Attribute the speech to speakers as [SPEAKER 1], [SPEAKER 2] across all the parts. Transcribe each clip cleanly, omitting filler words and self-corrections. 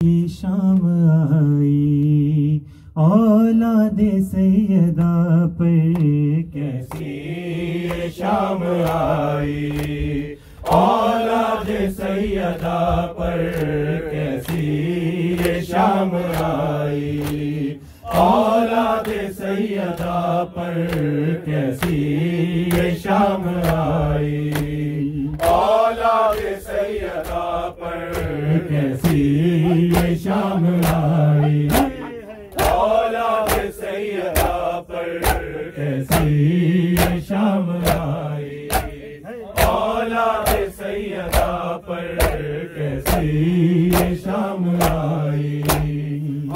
[SPEAKER 1] ये शाम आई औलादे सैयदा पर कैसी
[SPEAKER 2] ये शाम आई औलादे सैयदा पर कैसी ये शाम आई औलादे सैयदा पर कैसी ये शाम आई औलादे सैयदा पर कैसी ये शाम आई औलादे सैयदा पर कैसी ये शाम आई औलादे सैयदा पर कैसी ये शाम आई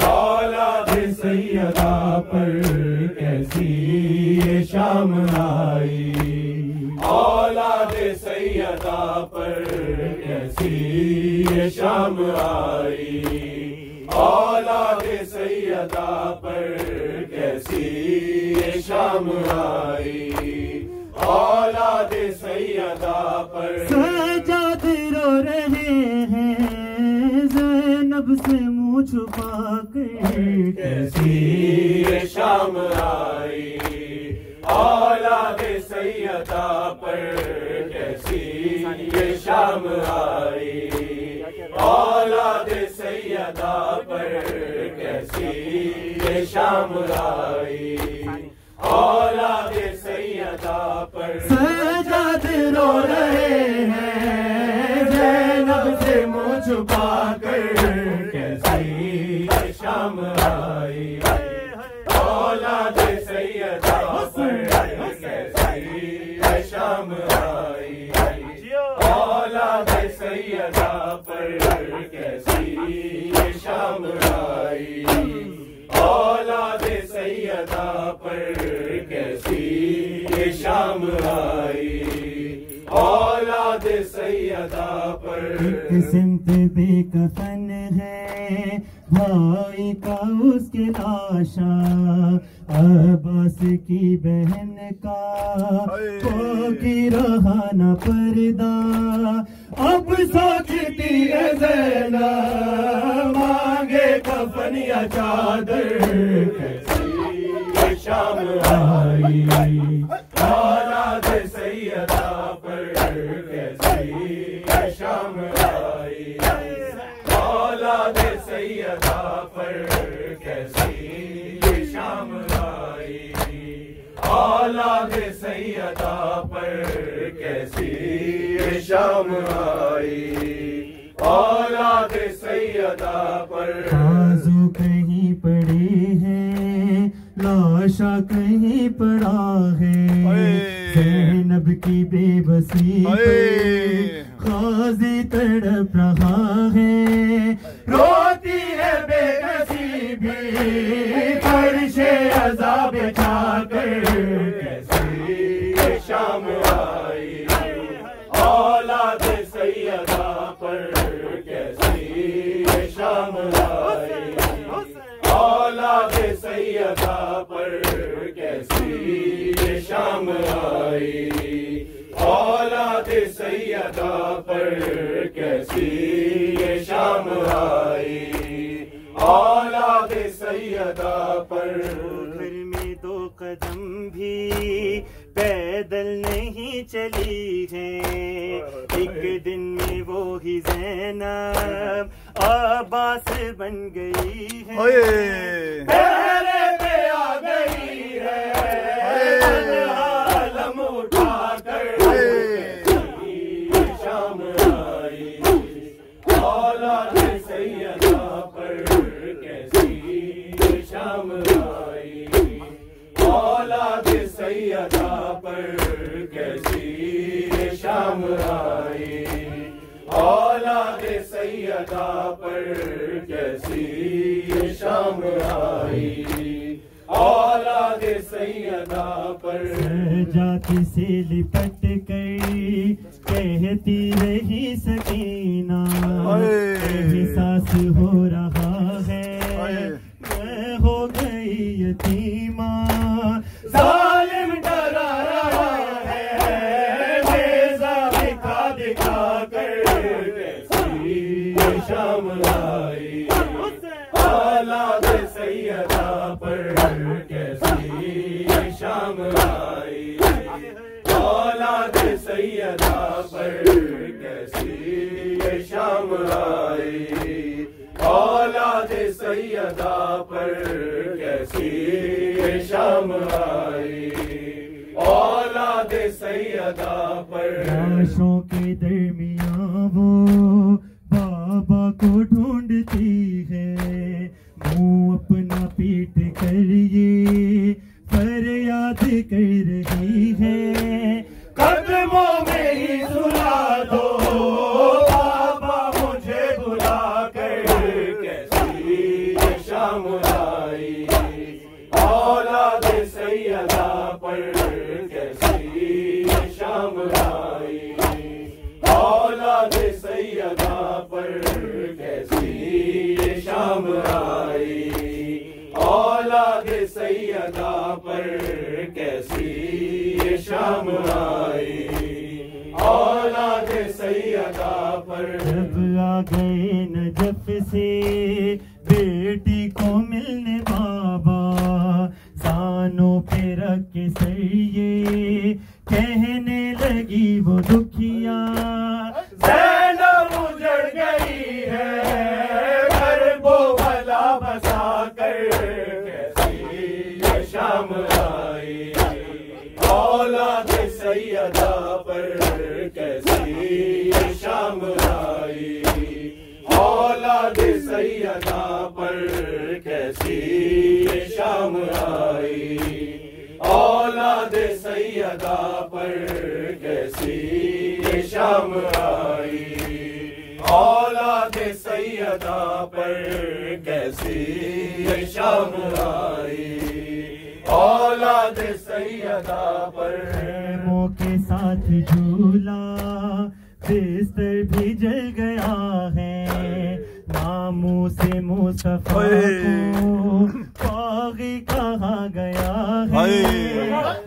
[SPEAKER 2] औलादे सैयदा पर कैसी ये शाम आई औलादे सैयदा पर कैसी ये शाम आई औलादे सैयदा पर कैसी ये शाम आई औलादे सैयदा पर
[SPEAKER 1] सजाद रो रहे हैं ज़ैनब से मुँह छुपा कर
[SPEAKER 2] कैसी ये शाम आई औलादे सैयदा पर कैसी ये शाम आई औलादे सैयदा पर कैसी ये शाम आई औलादे सैयदा पर
[SPEAKER 1] सजाद रो रहे हैं ज़ैनब से मुँह छुपा कर
[SPEAKER 2] कैसी ये शाम आई औलादे सैयदा पर कैसी ये शाम आई औलादे सैयदा पर कैसी ये शाम आई औलादे सैयदा पर कैसी ये शाम आई औलादे सैयदा पर
[SPEAKER 1] सिमत बेकफन है भाई का उसके लाशा अब्बास की बहन का को की रहा न पर्दा अब सोचती है ज़ैनब मांगे कफन या चादर
[SPEAKER 2] कैसी ये शाम आई औलादे सैयदा पर कैसी ये शाम आई औलादे सैयदा पर कैसी ये शाम आई औलादे सैयदा पर कैसी ये शाम आई औलादे सैयदा पर
[SPEAKER 1] बाजू कहीं पड़े हैं लाशा कहीं पड़ा है ज़ैनब की बेबसी पे गाज़ी तड़प रहा है रोती है बेकसी भी फर्शे अज़ाब छाकर
[SPEAKER 2] कैसी ये शाम आई औलादे सैयदा पर कैसी ये शाम आई औलादे सैयदा पर कैसी ये शाम आई औलादे सैयदा पर कैसी ये शाम आई औलादे सैयदा पर
[SPEAKER 1] घर में दो कदम भी पैदल नहीं चली है एक दिन में वो ही ज़ैनब अब्बास बन गई है पहरे पे आ गई है आलम उठा कर
[SPEAKER 2] ये शाम आई औलादे सैयदा पर कैसी ये शाम आई औलादे सैयदा पर कैसी ये शाम आई औलादे सैयदा पर कैसी ये शाम आई औलादे सैयदा पर
[SPEAKER 1] जाति से लिपट गई कहती रही सकीना एहसास हो रहा है मैं हो गई यतीमा जालिम डरा रहा है बेजा दिखा दिखा कर
[SPEAKER 2] कैसी ये शाम आई औलाद सैयदा पर कैसी शाम आई, औलाद सैयदा पर कैसी शाम आई, औलाद सैयदा पर कैसी शाम आई, औलाद सैयदा पर।
[SPEAKER 1] लाशों के दरमियां वो बाबा को ढूंढती है, मुंह अपना पीट कर ये फरियाद कर रही है,
[SPEAKER 2] कदमों में ही सुला दो बाबा मुझे बुला कर, कैसी शाम आई, औलाद सैयदा पर कैसी शाम आई, औलाद सैयदा पर कैसी शाम आई, औलाद सैयदा पर कैसी शाम आई, औलाद सैयदा पर।
[SPEAKER 1] जब आ गए नजफ से बेटी को मिलने बाबा, सानों पे रख के सर ये कहने लगी वो दुखिया,
[SPEAKER 2] ज़ैनब उजड़ गई है घर वो भला बसा कर, कैसी शाम आई, औलाद सैयदा पर कैसी शाम आई, औलाद सैयदा पर कैसी शाम आई, औलाद सैयदा पर कैसी शाम आई, औलाद सैयदा पर कैसी शाम आई, औलाद सैयदा पर।
[SPEAKER 1] प्रेमों के साथ झूला बिस्तर भी जल गया है, मामू से मुस्तफा को बागी कहा गया है,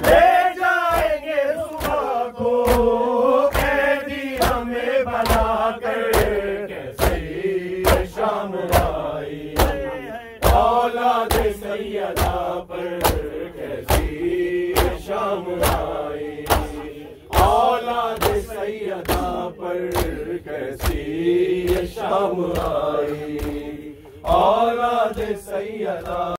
[SPEAKER 2] ले जाएंगे सुबह को कैदी हमें बना कर, कैसी शाम आई, औलाद सैयदा पर कैसी शाम आई, औलाद सैयदा पर कैसी शाम आई, औलाद सैयदा